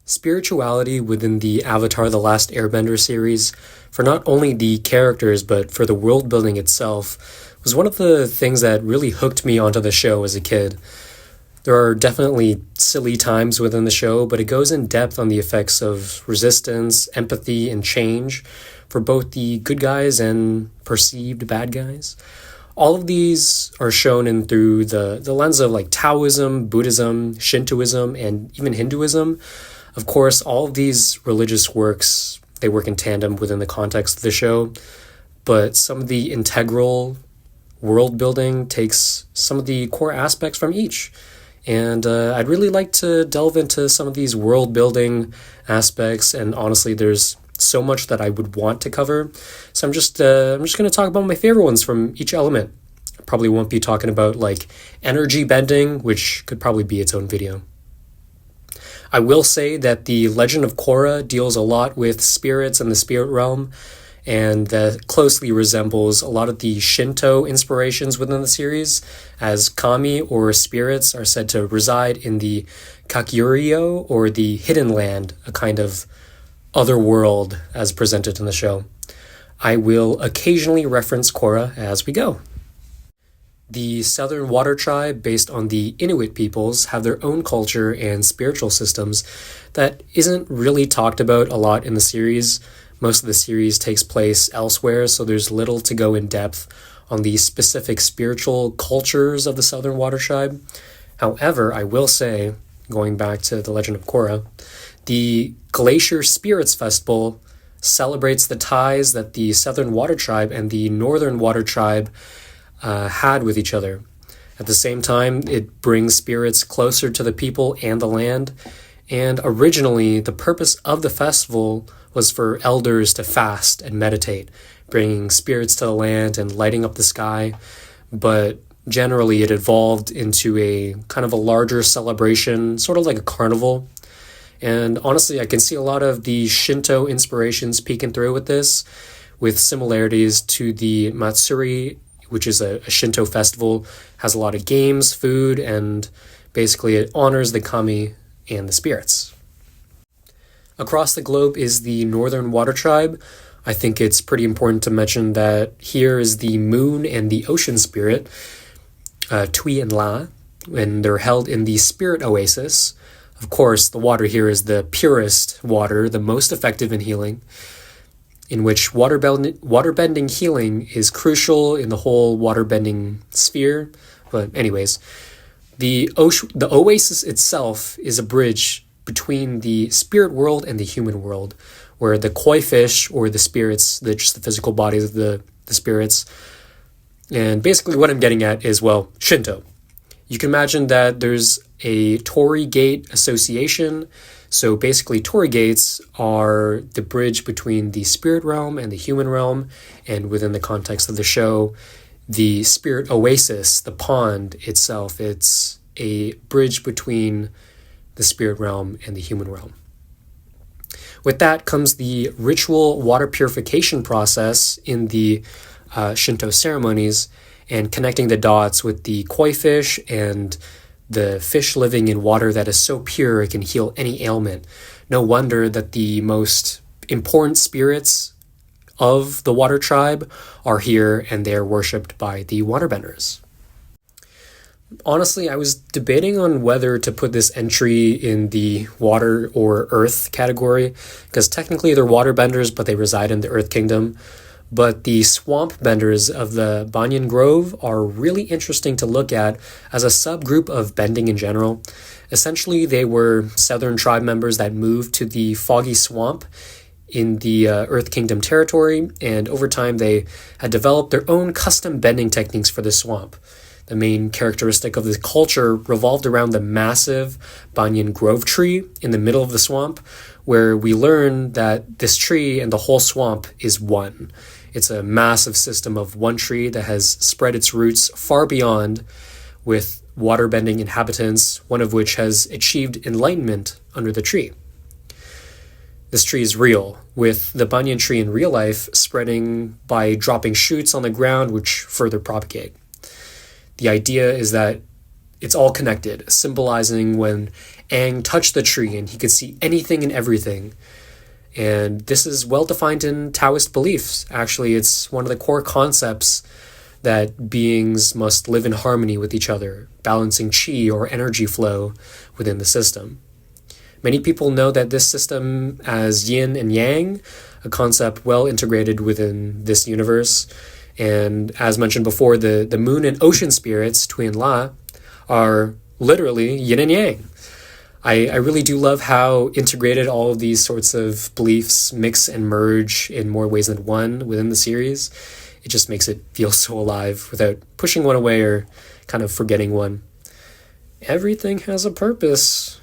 Spirituality within the Avatar The Last Airbender series, for not only the characters but for the world building itself, was one of the things that really hooked me onto the show as a kid. There are definitely silly times within the show, but it goes in depth on the effects of resistance, empathy, and change for both the good guys and perceived bad guys. All of these are shown in through the lens of like Taoism, Buddhism, Shintoism, and even Hinduism. Of course, all of these religious works, they work in tandem within the context of the show, but some of the integral world building takes some of the core aspects from each. And I'd really like to delve into some of these world building aspects, and honestly, there's so much that I would want to cover. So I'm just going to talk about my favorite ones from each element. I probably won't be talking about like energy bending, which could probably be its own video. I will say that the Legend of Korra deals a lot with spirits and the spirit realm, and that closely resembles a lot of the Shinto inspirations within the series, as kami or spirits are said to reside in the Kakyuryo, or the Hidden Land, a kind of other world as presented in the show. I will occasionally reference Korra as we go. The Southern Water Tribe, based on the Inuit peoples, have their own culture and spiritual systems that isn't really talked about a lot in the series. Most of the series takes place elsewhere, so there's little to go in depth on the specific spiritual cultures of the Southern Water Tribe. However, I will say, going back to the Legend of Korra, the Glacier Spirits Festival celebrates the ties that the Southern Water Tribe and the Northern Water Tribe had with each other. At the same time, it brings spirits closer to the people and the land. And originally, the purpose of the festival was for elders to fast and meditate, bringing spirits to the land and lighting up the sky. But generally, it evolved into a kind of a larger celebration, sort of like a carnival. And honestly, I can see a lot of the Shinto inspirations peeking through with this, with similarities to the Matsuri, which is a Shinto festival, has a lot of games, food, and basically it honors the kami and the spirits. Across the globe is the Northern Water Tribe. I think it's pretty important to mention that here is the moon and the ocean spirit, Tui and La, and they're held in the Spirit Oasis. Of course, the water here is the purest water, the most effective in healing, in which waterbending healing is crucial in the whole waterbending sphere. But anyways, the oasis itself is a bridge between the spirit world and the human world, where the koi fish, or the spirits, just the physical bodies of the spirits, and basically what I'm getting at is, well, Shinto. You can imagine that there's a Torii Gate association. So basically, Torii Gates are the bridge between the spirit realm and the human realm. And within the context of the show, the spirit oasis, the pond itself, it's a bridge between the spirit realm and the human realm. With that comes the ritual water purification process in the Shinto ceremonies, and connecting the dots with the koi fish and the fish living in water that is so pure it can heal any ailment. No wonder that the most important spirits of the water tribe are here, and they're worshipped by the waterbenders. Honestly, I was debating on whether to put this entry in the water or earth category, because technically they're waterbenders, but they reside in the Earth Kingdom. But the swamp benders of the Banyan Grove are really interesting to look at as a subgroup of bending in general. Essentially, they were Southern tribe members that moved to the Foggy Swamp in the Earth Kingdom territory, and over time they had developed their own custom bending techniques for the swamp. The main characteristic of this culture revolved around the massive Banyan Grove tree in the middle of the swamp, where we learn that this tree and the whole swamp is one. It's a massive system of one tree that has spread its roots far beyond, with waterbending inhabitants, one of which has achieved enlightenment under the tree. This tree is real, with the banyan tree in real life spreading by dropping shoots on the ground which further propagate. The idea is that it's all connected, symbolizing when Aang touched the tree and he could see anything and everything. And this is well defined in Taoist beliefs. Actually, it's one of the core concepts that beings must live in harmony with each other, balancing qi or energy flow within the system. Many people know that this system as yin and yang, a concept well integrated within this universe. And as mentioned before, the moon and ocean spirits, Tui and La, are literally yin and yang. I really do love how integrated all of these sorts of beliefs mix and merge in more ways than one within the series. It just makes it feel so alive without pushing one away or kind of forgetting one. Everything has a purpose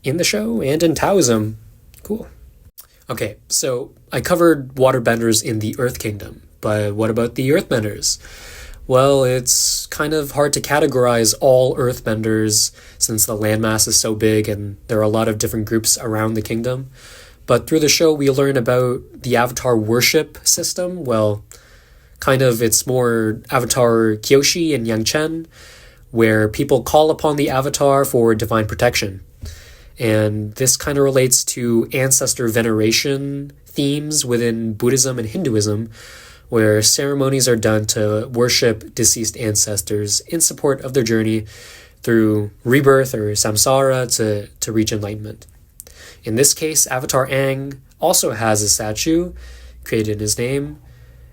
in the show and in Taoism. Cool. Okay, so I covered waterbenders in the Earth Kingdom, but what about the Earthbenders? Well, it's kind of hard to categorize all Earthbenders since the landmass is so big and there are a lot of different groups around the kingdom. But through the show, we learn about the Avatar worship system. Well, kind of it's more Avatar Kyoshi and Yangchen, where people call upon the Avatar for divine protection. And this kind of relates to ancestor veneration themes within Buddhism and Hinduism, where ceremonies are done to worship deceased ancestors in support of their journey through rebirth or samsara to reach enlightenment. In this case, Avatar Aang also has a statue created in his name,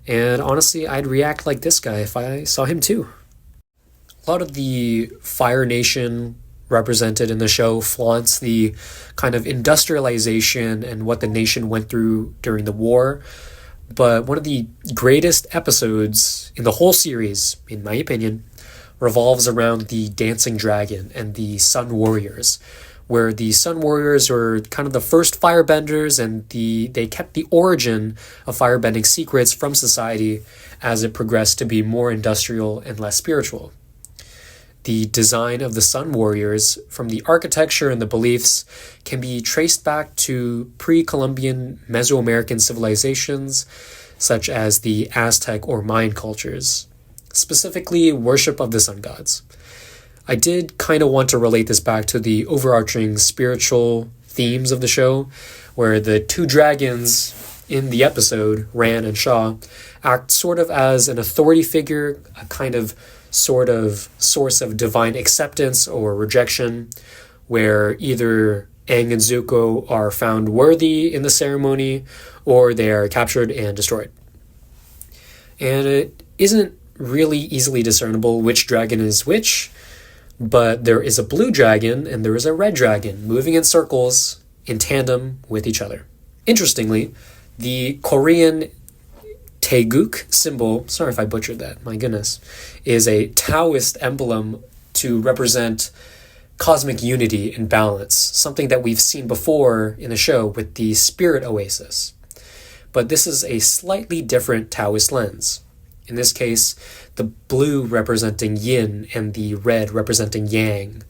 and honestly, I'd react like this guy if I saw him too. A lot of the Fire Nation represented in the show flaunts the kind of industrialization and what the nation went through during the war. But one of the greatest episodes in the whole series, in my opinion, revolves around the Dancing Dragon and the Sun Warriors, where the Sun Warriors were kind of the first firebenders and they kept the origin of firebending secrets from society as it progressed to be more industrial and less spiritual. The design of the Sun Warriors, from the architecture and the beliefs, can be traced back to pre-Columbian Mesoamerican civilizations, such as the Aztec or Mayan cultures, specifically worship of the sun gods. I did kind of want to relate this back to the overarching spiritual themes of the show, where the two dragons in the episode, Ran and Shaw, act sort of as an authority figure, a kind of sort of source of divine acceptance or rejection, where either Aang and Zuko are found worthy in the ceremony or they are captured and destroyed. And it isn't really easily discernible which dragon is which, but there is a blue dragon and there is a red dragon moving in circles in tandem with each other. Interestingly, the Korean Taeguk symbol, sorry if I butchered that, my goodness, is a Taoist emblem to represent cosmic unity and balance, something that we've seen before in the show with the Spirit Oasis. But this is a slightly different Taoist lens. In this case, the blue representing yin and the red representing yang,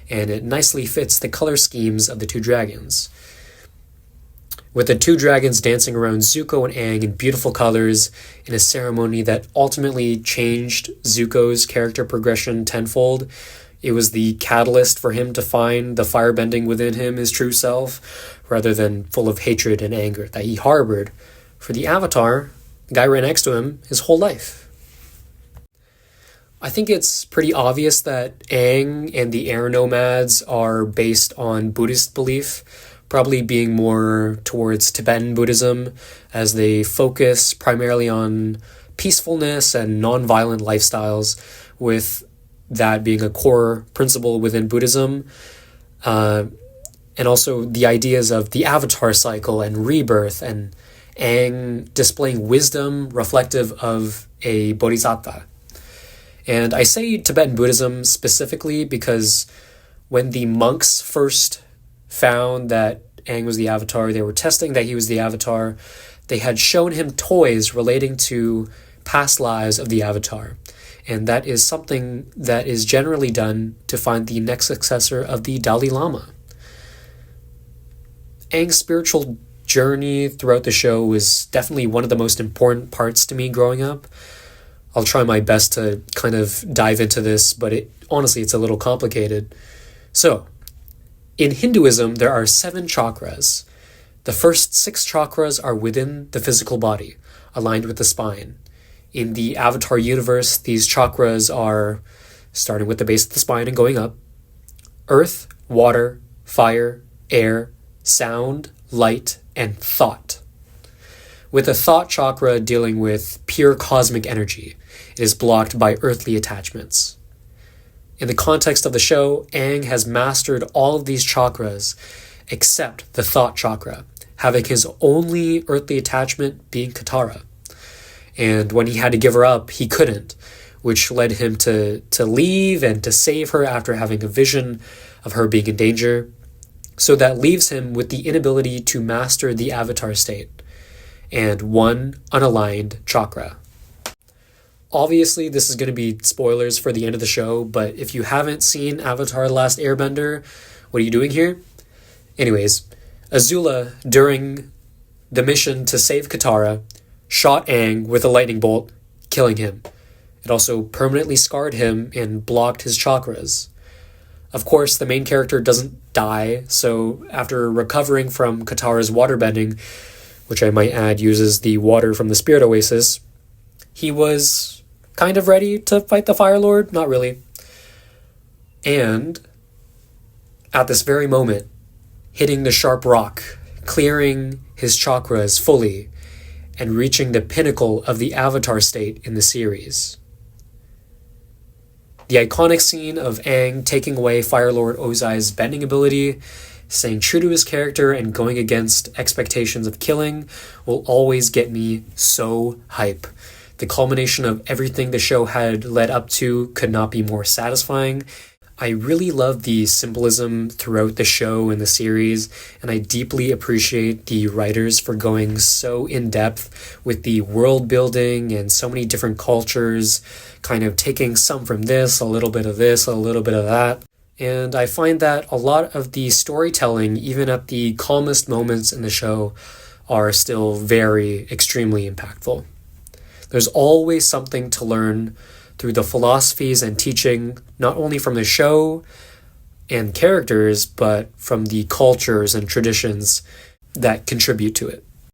and it nicely fits the color schemes of the two dragons. With the two dragons dancing around Zuko and Aang in beautiful colors in a ceremony that ultimately changed Zuko's character progression tenfold, it was the catalyst for him to find the firebending within him, his true self, rather than full of hatred and anger that he harbored for the Avatar, the guy right next to him, his whole life. I think it's pretty obvious that Aang and the Air Nomads are based on Buddhist belief, probably being more towards Tibetan Buddhism, as they focus primarily on peacefulness and non-violent lifestyles, with that being a core principle within Buddhism, and also the ideas of the avatar cycle and rebirth, and Aang displaying wisdom reflective of a bodhisattva. And I say Tibetan Buddhism specifically because when the monks first found that Aang was the Avatar, they were testing that he was the Avatar, they had shown him toys relating to past lives of the Avatar. And that is something that is generally done to find the next successor of the Dalai Lama. Aang's spiritual journey throughout the show was definitely one of the most important parts to me growing up. I'll try my best to kind of dive into this, but honestly, it's a little complicated. So, in Hinduism, there are 7 chakras. The first 6 chakras are within the physical body, aligned with the spine. In the Avatar universe, these chakras are, starting with the base of the spine and going up, earth, water, fire, air, sound, light, and thought. With the thought chakra dealing with pure cosmic energy, it is blocked by earthly attachments. In the context of the show, Aang has mastered all of these chakras except the thought chakra, having his only earthly attachment being Katara. And when he had to give her up, he couldn't, which led him to leave and to save her after having a vision of her being in danger. So that leaves him with the inability to master the Avatar state, and 1 unaligned chakra. Obviously, this is going to be spoilers for the end of the show, but if you haven't seen Avatar The Last Airbender, what are you doing here? Anyways, Azula, during the mission to save Katara, shot Aang with a lightning bolt, killing him. It also permanently scarred him and blocked his chakras. Of course, the main character doesn't die, so after recovering from Katara's waterbending, which I might add uses the water from the Spirit Oasis, he was kind of ready to fight the Fire Lord, not really. And at this very moment, hitting the sharp rock, clearing his chakras fully, and reaching the pinnacle of the Avatar state in the series. The iconic scene of Aang taking away Fire Lord Ozai's bending ability, staying true to his character and going against expectations of killing will always get me so hype. The culmination of everything the show had led up to could not be more satisfying. I really love the symbolism throughout the show and the series, and I deeply appreciate the writers for going so in-depth with the world building and so many different cultures, kind of taking some from this, a little bit of this, a little bit of that. And I find that a lot of the storytelling, even at the calmest moments in the show, are still very, extremely impactful. There's always something to learn through the philosophies and teaching, not only from the show and characters, but from the cultures and traditions that contribute to it.